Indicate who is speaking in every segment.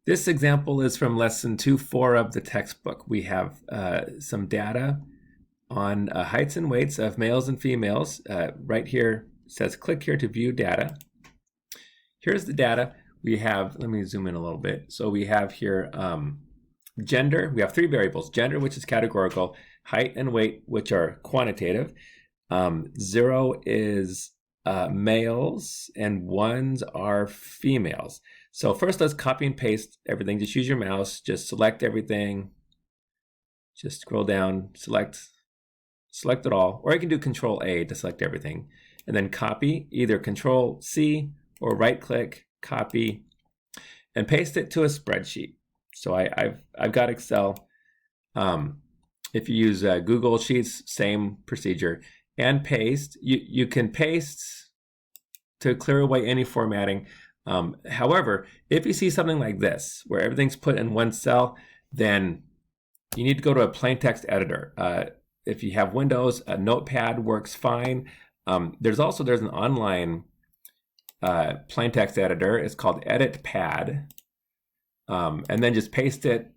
Speaker 1: This example is from lesson 2.4 of the textbook. We have some data on heights and weights of males and females. Right here it says click here to view data. Here's the data. We have, let me zoom in a little bit. So we have here gender. We have three variables: gender, which is categorical; height and weight, which are quantitative. 0 is males and 1s are females. So first let's copy and paste everything. Just use your mouse, just select everything. Just scroll down, select it all, or you can do Control A to select everything. And then copy, either Control C or right click, copy, and paste it to a spreadsheet. So I've got Excel. If you use Google Sheets, same procedure. And paste, you can paste to clear away any formatting. However, if you see something like this, where everything's put in one cell, then you need to go to a plain text editor. If you have Windows, a Notepad works fine. There's an online plain text editor. It's called EditPad. And then just paste it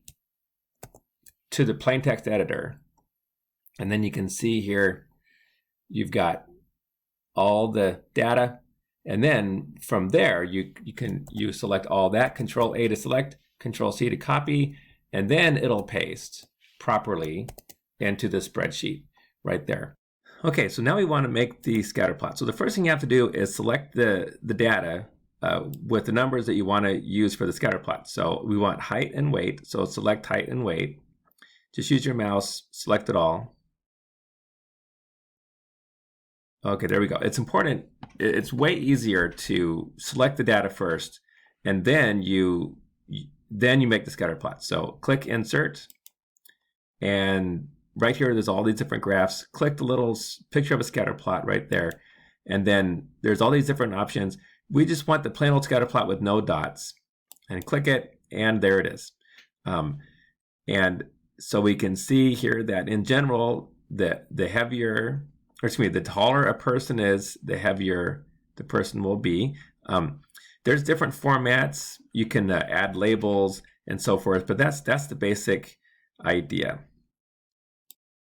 Speaker 1: to the plain text editor. And then you can see here, you've got all the data. And then from there, you select all that, Control A to select, Control C to copy, and then it'll paste properly into the spreadsheet right there. Okay, so now we want to make the scatter plot. So the first thing you have to do is select the data with the numbers that you want to use for the scatter plot. So we want height and weight, so select height and weight. Just use your mouse, select it all. Okay, there we go. It's important. It's way easier to select the data first, and then you make the scatter plot. So click Insert, and right here there's all these different graphs. Click the little picture of a scatter plot right there, and then there's all these different options. We just want the plain old scatter plot with no dots, and click it, and there it is. And so we can see here that in general, the taller a person is, the heavier the person will be. There's different formats. You can add labels and so forth, but that's the basic idea.